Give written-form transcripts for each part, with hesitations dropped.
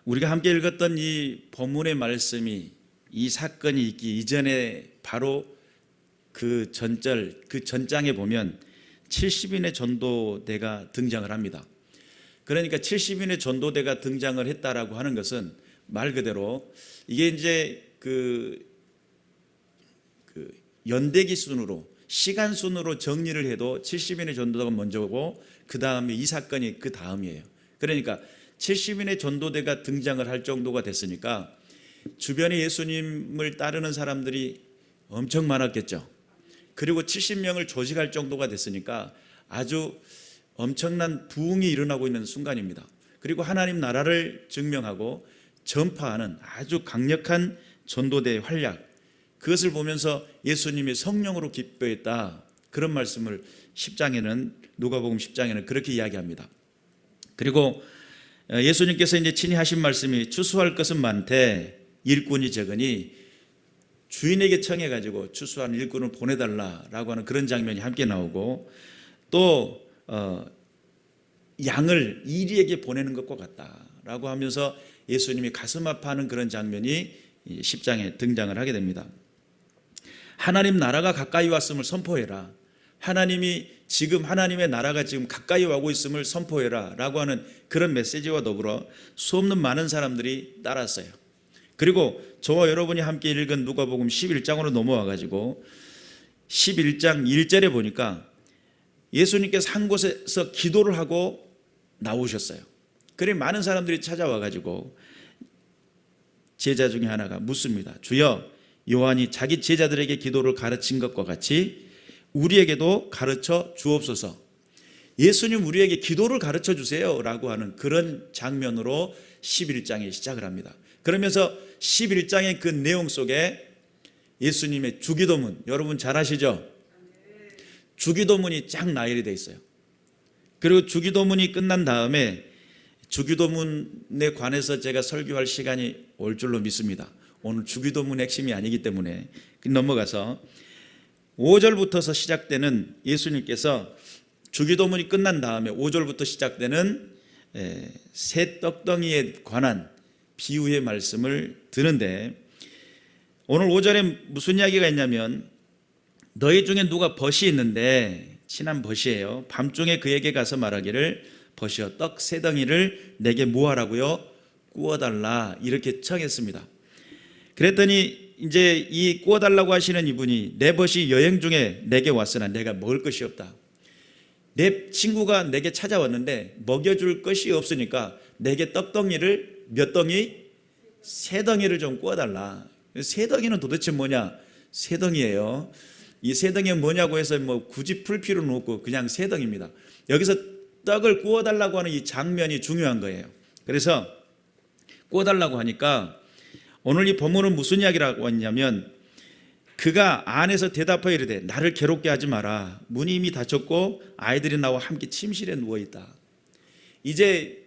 우리가 함께 읽었던 이 본문의 말씀이 이 사건이 있기 이전에 바로 그 전절, 그 전장에 보면 70인의 전도대가 등장을 합니다. 그러니까 70인의 전도대가 등장을 했다라고 하는 것은 말 그대로 이게 이제 그 연대기 순으로 시간 순으로 정리를 해도 70인의 전도대가 먼저고 그 다음에 이 사건이 그 다음이에요. 그러니까 70인의 전도대가 등장을 할 정도가 됐으니까 주변에 예수님을 따르는 사람들이 엄청 많았겠죠. 그리고 70명을 조직할 정도가 됐으니까 아주 엄청난 부흥이 일어나고 있는 순간입니다. 그리고 하나님 나라를 증명하고 전파하는 아주 강력한 전도대의 활약, 그것을 보면서 예수님이 성령으로 기뻐했다, 그런 말씀을 10장에는 누가복음 10장에는 그렇게 이야기합니다. 그리고 예수님께서 이제 친히 하신 말씀이 추수할 것은 많되 일꾼이 적으니 주인에게 청해가지고 추수한 일꾼을 보내달라라고 하는 그런 장면이 함께 나오고, 또 양을 이리에게 보내는 것과 같다라고 하면서 예수님이 가슴 아파하는 그런 장면이 10장에 등장을 하게 됩니다. 하나님 나라가 가까이 왔음을 선포해라. 하나님이 지금 하나님의 나라가 지금 가까이 오고 있음을 선포해라 라고 하는 그런 메시지와 더불어 수없는 많은 사람들이 따랐어요. 그리고 저와 여러분이 함께 읽은 누가복음 11장으로 넘어와 가지고 11장 1절에 보니까 예수님께서 한 곳에서 기도를 하고 나오셨어요. 그래 많은 사람들이 찾아와 가지고 제자 중에 하나가 묻습니다. 주여, 요한이 자기 제자들에게 기도를 가르친 것과 같이 우리에게도 가르쳐 주옵소서. 예수님 우리에게 기도를 가르쳐 주세요 라고 하는 그런 장면으로 11장에 시작을 합니다. 그러면서 11장의 그 내용 속에 예수님의 주기도문, 여러분 잘 아시죠? 주기도문이 쫙 나열이 되어 있어요. 그리고 주기도문이 끝난 다음에 주기도문에 관해서 제가 설교할 시간이 올 줄로 믿습니다. 오늘 주기도문 핵심이 아니기 때문에 넘어가서 5절부터서 시작되는 예수님께서 주기도문이 끝난 다음에 5절부터 시작되는 새 떡덩이에 관한 비유의 말씀을 드는데, 오늘 5절에 무슨 이야기가 있냐면 너희 중에 누가 벗이 있는데, 친한 벗이에요. 밤중에 그에게 가서 말하기를 벗이여 떡 세 덩이를 내게 모아라고요, 구워달라, 이렇게 청했습니다. 그랬더니 이제 이 구워달라고 하시는 이분이 내 벗이 여행 중에 내게 왔으나 내가 먹을 것이 없다. 내 친구가 내게 찾아왔는데 먹여줄 것이 없으니까 내게 떡덩이를 몇 덩이? 세 덩이를 좀 구워달라. 세 덩이는 도대체 뭐냐? 세 덩이예요. 이 세 덩이가 뭐냐고 해서 뭐 굳이 풀 필요는 없고 그냥 세 덩이입니다. 여기서 떡을 구워달라고 하는 이 장면이 중요한 거예요. 그래서 구워달라고 하니까 오늘 이 본문은 무슨 이야기라고 했냐면, 그가 안에서 대답하여 이르되 나를 괴롭게 하지 마라. 문이 이미 닫혔고 아이들이 나와 함께 침실에 누워있다. 이제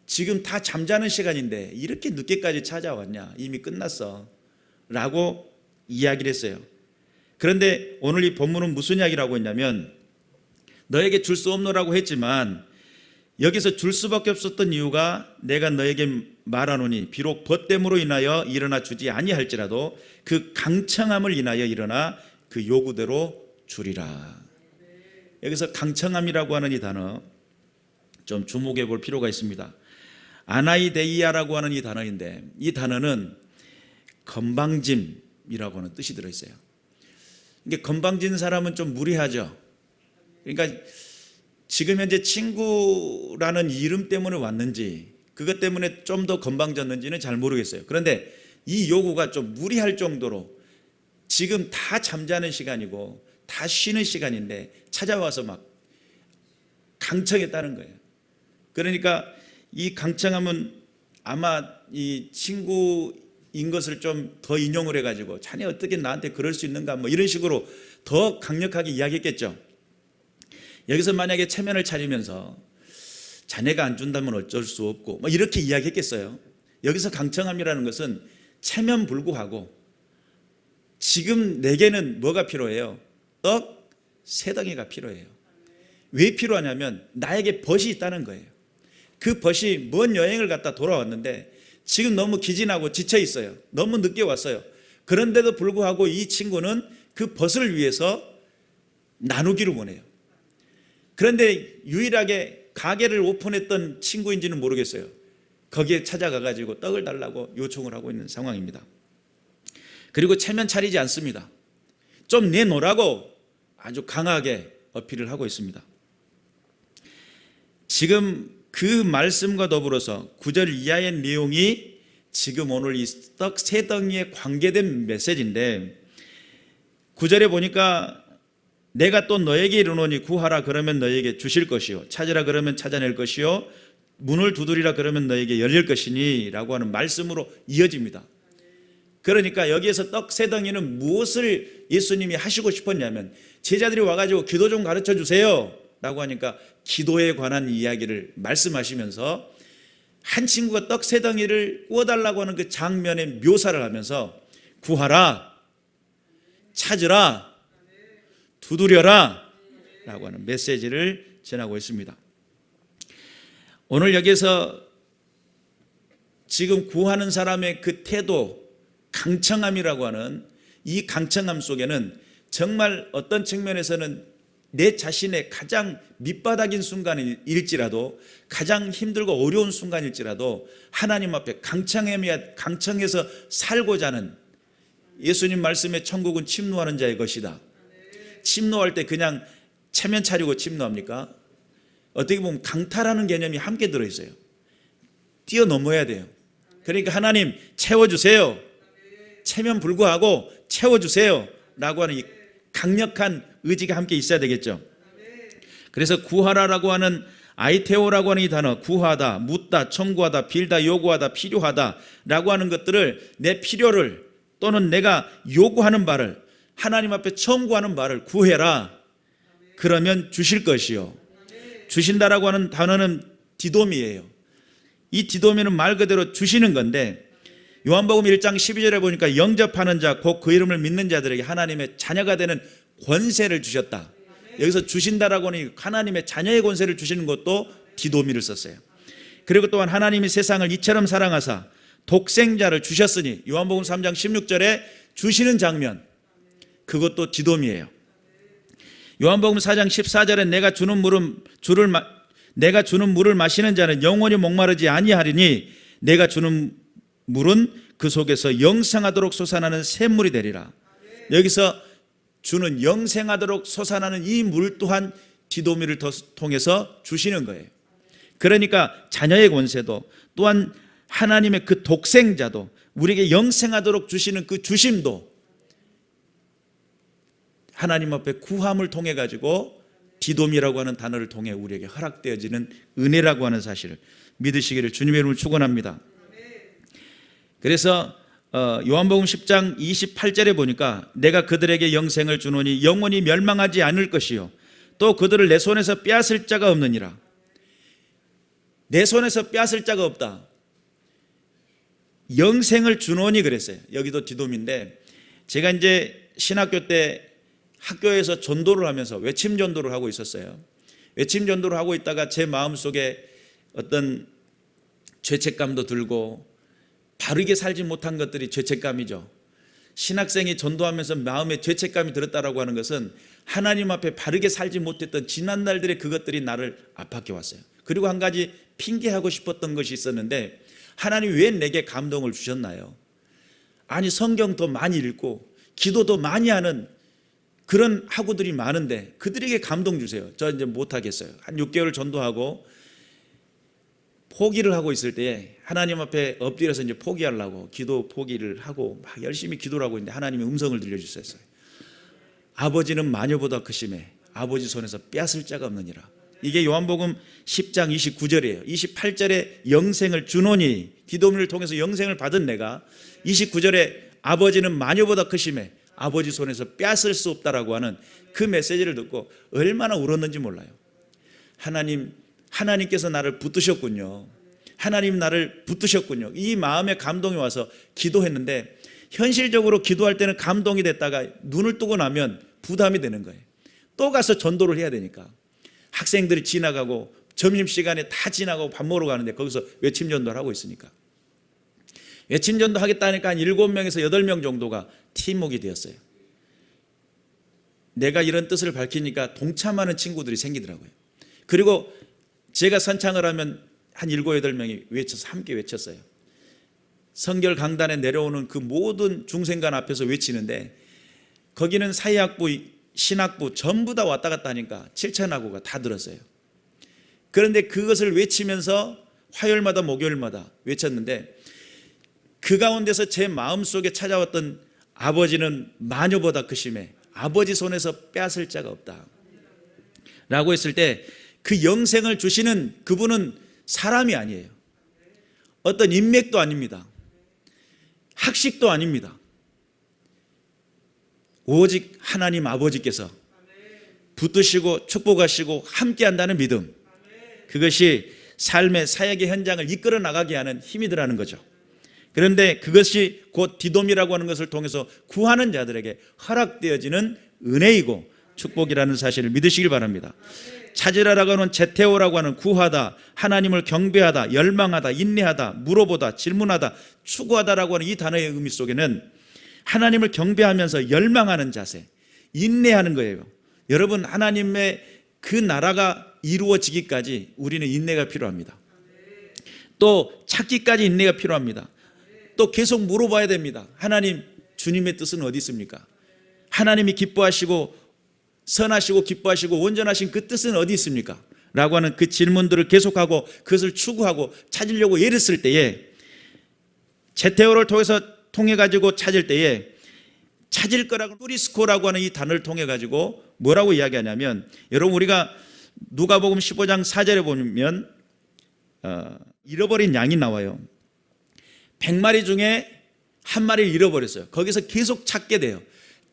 지금 다 잠자는 시간인데 이렇게 늦게까지 찾아왔냐? 이미 끝났어 라고 이야기를 했어요. 그런데 오늘 이 본문은 무슨 이야기라고 했냐면, 너에게 줄 수 없노라고 했지만 여기서 줄 수밖에 없었던 이유가 내가 너에게 말하노니 비록 벗됨으로 인하여 일어나 주지 아니할지라도 그 강청함을 인하여 일어나 그 요구대로 주리라. 여기서 강청함이라고 하는 이 단어 좀 주목해 볼 필요가 있습니다. 아나이데이아라고 하는 이 단어인데, 이 단어는 건방짐이라고 하는 뜻이 들어있어요. 이게 건방진 사람은 좀 무례하죠. 그러니까 지금 현재 친구라는 이름 때문에 왔는지 그것 때문에 좀 더 건방졌는지는 잘 모르겠어요. 그런데 이 요구가 좀 무리할 정도로 지금 다 잠자는 시간이고 다 쉬는 시간인데 찾아와서 막 강청했다는 거예요. 그러니까 이 강청함은 아마 이 친구인 것을 좀 더 인용을 해가지고 자네 어떻게 나한테 그럴 수 있는가 뭐 이런 식으로 더 강력하게 이야기했겠죠. 여기서 만약에 체면을 차리면서 자네가 안 준다면 어쩔 수 없고 뭐 이렇게 이야기했겠어요. 여기서 강청함이라는 것은 체면불구하고 지금 내게는 뭐가 필요해요? 떡 세 덩이가 필요해요. 왜 필요하냐면 나에게 벗이 있다는 거예요. 그 벗이 먼 여행을 갔다 돌아왔는데 지금 너무 기진하고 지쳐 있어요. 너무 늦게 왔어요. 그런데도 불구하고 이 친구는 그 벗을 위해서 나누기를 원해요. 그런데 유일하게 가게를 오픈했던 친구인지는 모르겠어요. 거기에 찾아가가지고 떡을 달라고 요청을 하고 있는 상황입니다. 그리고 체면 차리지 않습니다. 좀 내놓으라고 아주 강하게 어필을 하고 있습니다. 지금 그 말씀과 더불어서 9절 이하의 내용이 지금 오늘 이 떡 세 덩이에 관계된 메시지인데 9절에 보니까 내가 또 너에게 이르노니 구하라 그러면 너에게 주실 것이요 찾으라 그러면 찾아낼 것이요 문을 두드리라 그러면 너에게 열릴 것이니 라고 하는 말씀으로 이어집니다. 그러니까 여기에서 떡 세 덩이는 무엇을 예수님이 하시고 싶었냐면 제자들이 와가지고 기도 좀 가르쳐 주세요 라고 하니까 기도에 관한 이야기를 말씀하시면서 한 친구가 떡 세 덩이를 구워달라고 하는 그 장면의 묘사를 하면서 구하라, 찾으라, 두드려라 라고 하는 메시지를 전하고 있습니다. 오늘 여기서 지금 구하는 사람의 그 태도, 강청함이라고 하는 이 강청함 속에는 정말 어떤 측면에서는 내 자신의 가장 밑바닥인 순간일지라도 가장 힘들고 어려운 순간일지라도 하나님 앞에 강청해서 살고자 하는 예수님 말씀에 천국은 침노하는 자의 것이다. 침노할 때 그냥 체면 차리고 침노합니까? 어떻게 보면 강탈하는 개념이 함께 들어있어요. 뛰어넘어야 돼요. 그러니까 하나님 채워주세요. 체면 불구하고 채워주세요 라고 하는 이 강력한 의지가 함께 있어야 되겠죠. 그래서 구하라라고 하는 아이테오라고 하는 이 단어, 구하다, 묻다, 청구하다, 빌다, 요구하다, 필요하다 라고 하는 것들을 내 필요를 또는 내가 요구하는 바를 하나님 앞에 청구하는 바를 구해라. 그러면 주실 것이요. 주신다라고 하는 단어는 디도미예요. 이 디도미는 말 그대로 주시는 건데 요한복음 1장 12절에 보니까 영접하는 자, 곧 그 이름을 믿는 자들에게 하나님의 자녀가 되는 권세를 주셨다. 여기서 주신다라고 하는 하나님의 자녀의 권세를 주시는 것도 디도미를 썼어요. 그리고 또한 하나님이 세상을 이처럼 사랑하사 독생자를 주셨으니 요한복음 3장 16절에 주시는 장면, 그것도 디도미예요. 요한복음 4장 14절에 내가 주는 물을 마시는 자는 영원히 목마르지 아니하리니 내가 주는 물은 그 속에서 영생하도록 솟아나는 샘물이 되리라. 여기서 주는 영생하도록 솟아나는 이 물 또한 디도미를 통해서 주시는 거예요. 그러니까 자녀의 권세도 또한 하나님의 그 독생자도 우리에게 영생하도록 주시는 그 주심도 하나님 앞에 구함을 통해 가지고 디도미라고 하는 단어를 통해 우리에게 허락되어지는 은혜라고 하는 사실을 믿으시기를 주님의 이름으로 축원합니다. 그래서 요한복음 10장 28절에 보니까 내가 그들에게 영생을 주노니 영원히 멸망하지 않을 것이요 또 그들을 내 손에서 빼앗을 자가 없느니라. 내 손에서 빼앗을 자가 없다. 영생을 주노니 그랬어요. 여기도 디도미인데 제가 이제 신학교 때 학교에서 전도를 하면서 외침 전도를 하고 있었어요. 외침 전도를 하고 있다가 제 마음속에 어떤 죄책감도 들고 바르게 살지 못한 것들이 죄책감이죠. 신학생이 전도하면서 마음에 죄책감이 들었다라고 하는 것은 하나님 앞에 바르게 살지 못했던 지난 날들의 그것들이 나를 압박해 왔어요. 그리고 한 가지 핑계하고 싶었던 것이 있었는데 하나님 왜 내게 감동을 주셨나요? 아니 성경 더 많이 읽고 기도 더 많이 하는 그런 학우들이 많은데 그들에게 감동 주세요. 저 이제 못하겠어요. 한 6개월 전도하고 포기를 하고 있을 때 하나님 앞에 엎드려서 이제 포기하려고 기도 포기를 하고 막 열심히 기도를 하고 있는데 하나님의 음성을 들려주셨어요. 아버지는 마녀보다 크심에 아버지 손에서 빼앗을 자가 없느니라. 이게 요한복음 10장 29절이에요. 28절에 영생을 주노니 디도미를 통해서 영생을 받은 내가 29절에 아버지는 마녀보다 크심에 아버지 손에서 빼앗을 수 없다라고 하는 그 메시지를 듣고 얼마나 울었는지 몰라요. 하나님께서 나를 붙드셨군요. 하나님 나를 붙드셨군요. 이 마음에 감동이 와서 기도했는데 현실적으로 기도할 때는 감동이 됐다가 눈을 뜨고 나면 부담이 되는 거예요. 또 가서 전도를 해야 되니까 학생들이 지나가고 점심시간에 다 지나고 밥 먹으러 가는데 거기서 외침 전도를 하고 있으니까. 외침 전도 하겠다니까 한 7명에서 8명 정도가 팀워크가 되었어요. 내가 이런 뜻을 밝히니까 동참하는 친구들이 생기더라고요. 그리고 제가 선창을 하면 한 7, 8명이 외쳐서 함께 외쳤어요. 성결 강단에 내려오는 그 모든 중생관 앞에서 외치는데 거기는 사회학부, 신학부 전부 다 왔다 갔다 하니까 7,000학우가 다 들었어요. 그런데 그것을 외치면서 화요일마다 목요일마다 외쳤는데 그 가운데서 제 마음속에 찾아왔던 아버지는 마녀보다 크심에 아버지 손에서 빼앗을 자가 없다 라고 했을 때 그 영생을 주시는 그분은 사람이 아니에요. 어떤 인맥도 아닙니다. 학식도 아닙니다. 오직 하나님 아버지께서 붙드시고 축복하시고 함께한다는 믿음, 그것이 삶의 사역의 현장을 이끌어 나가게 하는 힘이더라는 거죠. 그런데 그것이 곧 디돔이라고 하는 것을 통해서 구하는 자들에게 허락되어지는 은혜이고 축복이라는 사실을 믿으시길 바랍니다. 찾으라라고 하는 제테오라고 하는 구하다, 하나님을 경배하다, 열망하다, 인내하다, 물어보다, 질문하다, 추구하다라고 하는 이 단어의 의미 속에는 하나님을 경배하면서 열망하는 자세, 인내하는 거예요. 여러분, 하나님의 그 나라가 이루어지기까지 우리는 인내가 필요합니다. 또 찾기까지 인내가 필요합니다. 또 계속 물어봐야 됩니다. 하나님, 주님의 뜻은 어디 있습니까? 하나님이 기뻐하시고 선하시고 기뻐하시고 온전하신 그 뜻은 어디 있습니까? 라고 하는 그 질문들을 계속하고 그것을 추구하고 찾으려고 애를 때에 제테오를 통해 가지고 찾을 때에 찾을 거라고 뿌리스코라고 하는 이 단어를 통해 가지고 뭐라고 이야기하냐면, 여러분 우리가 누가복음 15장 4절에 보면 잃어버린 양이 나와요. 100마리 중에 한 마리를 잃어버렸어요. 거기서 계속 찾게 돼요.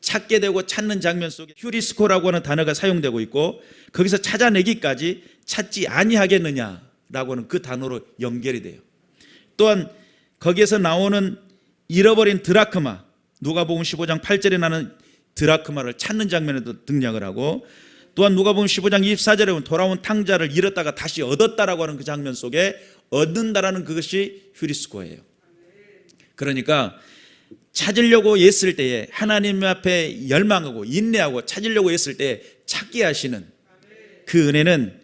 찾게 되고 찾는 장면 속에 휴리스코라고 하는 단어가 사용되고 있고, 거기서 찾아내기까지 찾지 아니하겠느냐라고 하는 그 단어로 연결이 돼요. 또한 거기에서 나오는 잃어버린 드라크마, 누가복음 15장 8절에 나는 드라크마를 찾는 장면에도 등장을 하고, 또한 누가복음 15장 24절에 보면 돌아온 탕자를 잃었다가 다시 얻었다라고 하는 그 장면 속에 얻는다라는 그것이 휴리스코예요. 그러니까 찾으려고 애쓸 때에 하나님 앞에 열망하고 인내하고 찾으려고 애쓸 때 찾게 하시는 그 은혜는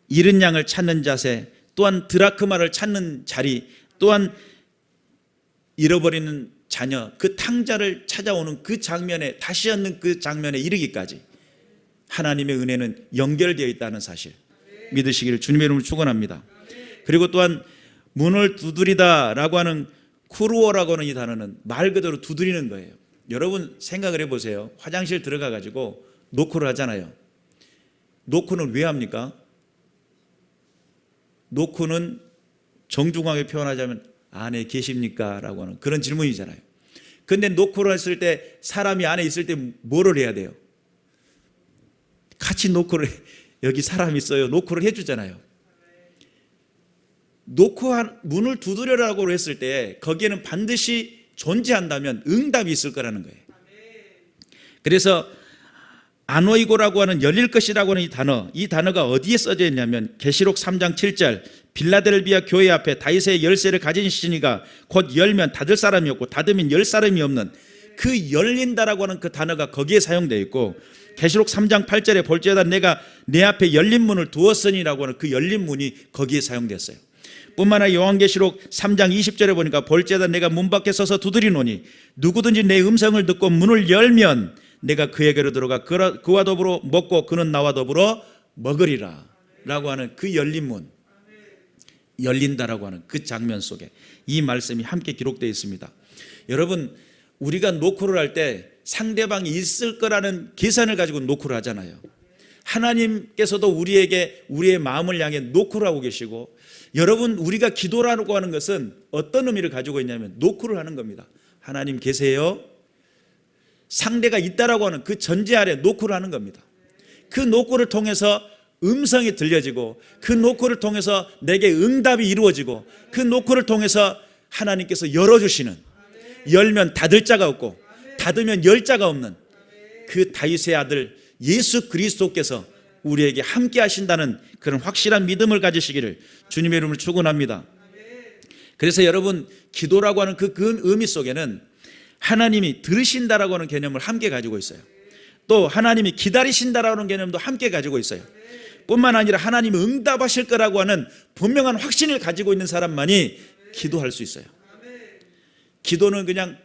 잃은 양을 찾는 자세, 또한 드라크마를 찾는 자리, 또한 잃어버리는 자녀, 그 탕자를 찾아오는 그 장면에, 다시 얻는 그 장면에 이르기까지 하나님의 은혜는 연결되어 있다는 사실 믿으시기를 주님의 이름으로 축원합니다. 그리고 또한 문을 두드리다라고 하는 쿠루오라고 하는 이 단어는 말 그대로 두드리는 거예요. 여러분 생각을 해보세요. 화장실 들어가 가지고 노크를 하잖아요. 노크는 왜 합니까? 노크는 정중하게 표현하자면 안에 계십니까? 라고 하는 그런 질문이잖아요. 근데 노크를 했을 때 사람이 안에 있을 때 뭐를 해야 돼요? 같이 노크를, 여기 사람 있어요, 노크를 해주잖아요. 문을 두드려라고 했을 때 거기에는 반드시 존재한다면 응답이 있을 거라는 거예요. 그래서 아노이고라고 하는 열릴 것이라고 하는 이 단어가 어디에 써져 있냐면 계시록 3장 7절 빌라델비아 교회 앞에 다윗의 열쇠를 가진 시니가 곧 열면 닫을 사람이 없고 닫으면 열 사람이 없는 그 열린다라고 하는 그 단어가 거기에 사용되어 있고, 계시록 3장 8절에 볼지어다 내가 내 앞에 열린 문을 두었으니라고 하는 그 열린 문이 거기에 사용됐어요. 뿐만 아니라 요한계시록 3장 20절에 보니까 볼지어다 내가 문 밖에 서서 두드리노니 누구든지 내 음성을 듣고 문을 열면 내가 그에게로 들어가 그와 더불어 먹고 그는 나와 더불어 먹으리라 라고 하는 그 열린 문, 열린다라고 하는 그 장면 속에 이 말씀이 함께 기록되어 있습니다. 여러분, 우리가 노크를 할 때 상대방이 있을 거라는 계산을 가지고 노크를 하잖아요. 하나님께서도 우리에게 우리의 마음을 향해 노크를 하고 계시고, 여러분 우리가 기도라고 하는 것은 어떤 의미를 가지고 있냐면 노크를 하는 겁니다. 하나님 계세요? 상대가 있다라고 하는 그 전제 아래 노크를 하는 겁니다. 그 노크를 통해서 음성이 들려지고, 그 노크를 통해서 내게 응답이 이루어지고, 그 노크를 통해서 하나님께서 열어주시는, 열면 닫을 자가 없고 닫으면 열 자가 없는 그 다윗의 아들 예수 그리스도께서 우리에게 함께 하신다는 그런 확실한 믿음을 가지시기를 주님의 이름으로 축원합니다. 그래서 여러분, 기도라고 하는 그 의미 속에는 하나님이 들으신다라고 하는 개념을 함께 가지고 있어요. 또 하나님이 기다리신다라고 하는 개념도 함께 가지고 있어요. 뿐만 아니라 하나님이 응답하실 거라고 하는 분명한 확신을 가지고 있는 사람만이 기도할 수 있어요. 기도는 그냥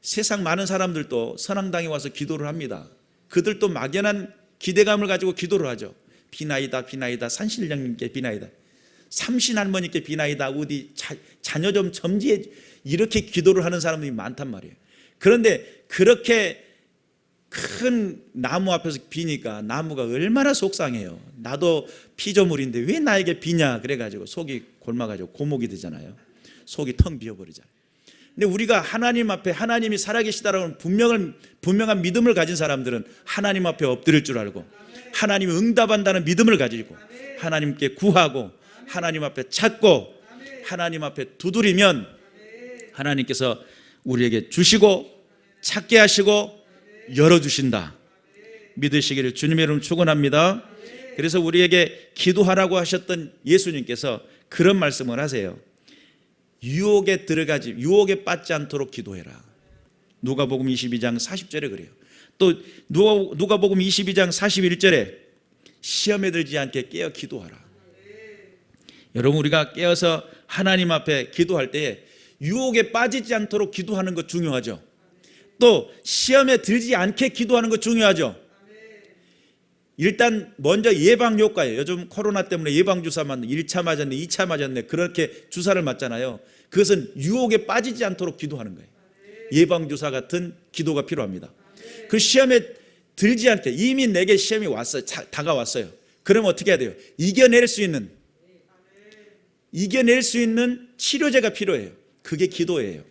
세상 많은 사람들도 선앙당에 와서 기도를 합니다. 그들도 막연한 기대감을 가지고 기도를 하죠. 비나이다 비나이다 산신령님께 비나이다, 삼신할머니께 비나이다, 어디 자녀 좀 점지해, 이렇게 기도를 하는 사람들이 많단 말이에요. 그런데 그렇게 큰 나무 앞에서 비니까 나무가 얼마나 속상해요. 나도 피조물인데 왜 나에게 비냐, 그래가지고 속이 골마가지고 고목이 되잖아요. 속이 텅 비어버리잖아요. 근데 우리가 하나님 앞에 하나님이 살아계시다라는 분명한 믿음을 가진 사람들은 하나님 앞에 엎드릴 줄 알고 하나님이 응답한다는 믿음을 가지고 하나님께 구하고 하나님 앞에 찾고 하나님 앞에 두드리면 하나님께서 우리에게 주시고 찾게 하시고 열어주신다 믿으시기를 주님의 이름으로 축원합니다. 그래서 우리에게 기도하라고 하셨던 예수님께서 그런 말씀을 하세요. 유혹에 빠지지 않도록 기도해라. 누가복음 22장 40절에 그래요. 또 누가복음 22장 41절에 시험에 들지 않게 깨어 기도하라. 여러분, 우리가 깨어서 하나님 앞에 기도할 때에 유혹에 빠지지 않도록 기도하는 것 중요하죠. 또 시험에 들지 않게 기도하는 것 중요하죠. 일단 먼저 예방 효과예요. 요즘 코로나 때문에 예방 주사 맞는 1차 맞았네, 2차 맞았네, 그렇게 주사를 맞잖아요. 그것은 유혹에 빠지지 않도록 기도하는 거예요. 예방 주사 같은 기도가 필요합니다. 그 시험에 들지 않게, 이미 내게 시험이 왔어요. 다가왔어요. 그러면 어떻게 해야 돼요? 이겨낼 수 있는 치료제가 필요해요. 그게 기도예요.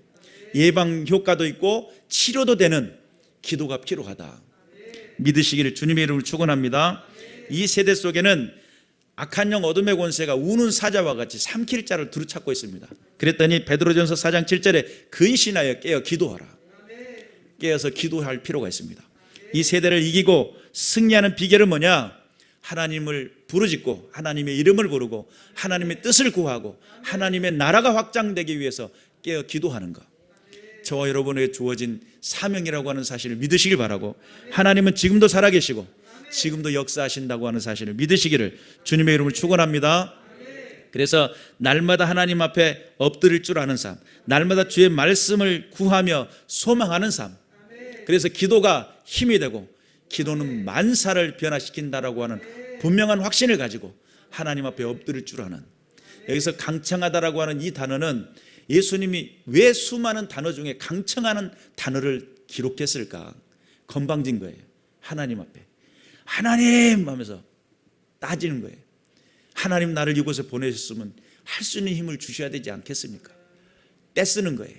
예방 효과도 있고 치료도 되는 기도가 필요하다 믿으시기를 주님의 이름으로 축원합니다. 이 세대 속에는 악한 영 어둠의 권세가 우는 사자와 같이 삼킬 자를 두루찾고 있습니다. 그랬더니 베드로전서 4장 7절에 근신하여 깨어 기도하라. 깨어서 기도할 필요가 있습니다. 이 세대를 이기고 승리하는 비결은 뭐냐? 하나님을 부르짖고 하나님의 이름을 부르고 하나님의 뜻을 구하고 하나님의 나라가 확장되기 위해서 깨어 기도하는 것. 저와 여러분에게 주어진 사명이라고 하는 사실을 믿으시길 바라고, 하나님은 지금도 살아계시고 지금도 역사하신다고 하는 사실을 믿으시기를 주님의 이름을 축원합니다. 그래서 날마다 하나님 앞에 엎드릴 줄 아는 삶, 날마다 주의 말씀을 구하며 소망하는 삶. 그래서 기도가 힘이 되고 기도는 만사를 변화시킨다라고 하는 분명한 확신을 가지고 하나님 앞에 엎드릴 줄 아는, 여기서 강청하다라고 하는 이 단어는 예수님이 왜 수많은 단어 중에 강청하는 단어를 기록했을까? 건방진 거예요. 하나님 앞에 하나님 하면서 따지는 거예요. 하나님 나를 이곳에 보내셨으면 할 수 있는 힘을 주셔야 되지 않겠습니까? 떼쓰는 거예요.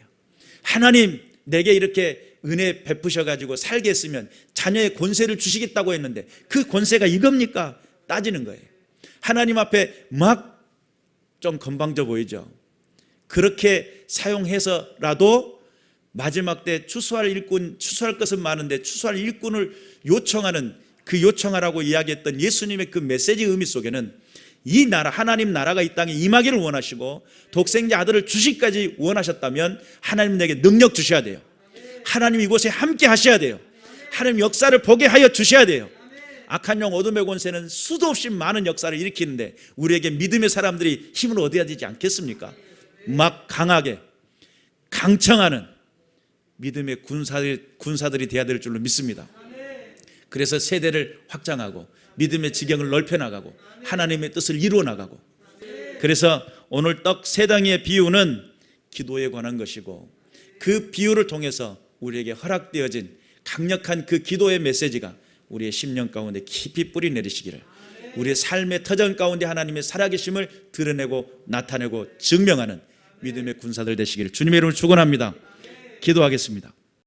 하나님 내게 이렇게 은혜 베푸셔가지고 살게 했으면 자녀의 권세를 주시겠다고 했는데 그 권세가 이겁니까? 따지는 거예요. 하나님 앞에 막 좀 건방져 보이죠. 그렇게 사용해서라도 마지막 때 추수할 것은 많은데 추수할 일꾼을 요청하는, 그 요청하라고 이야기했던 예수님의 그 메시지 의미 속에는 이 나라, 하나님 나라가 이 땅에 임하기를 원하시고 독생자 아들을 주시기까지 원하셨다면 하나님 내게 능력 주셔야 돼요. 하나님 이곳에 함께 하셔야 돼요. 하나님 역사를 보게 하여 주셔야 돼요. 악한 영 어둠의 권세는 수도 없이 많은 역사를 일으키는데 우리에게 믿음의 사람들이 힘을 얻어야 되지 않겠습니까? 막 강하게 강청하는 믿음의 군사들이 되어야 될 줄로 믿습니다. 그래서 세대를 확장하고 믿음의 지경을 넓혀나가고 하나님의 뜻을 이루어나가고, 그래서 오늘 떡 세 덩이의 비유는 기도에 관한 것이고 그 비유를 통해서 우리에게 허락되어진 강력한 그 기도의 메시지가 우리의 심령 가운데 깊이 뿌리 내리시기를, 우리의 삶의 터전 가운데 하나님의 살아계심을 드러내고 나타내고 증명하는 믿음의 군사들 되시기를 주님의 이름으로 축원합니다. 기도하겠습니다.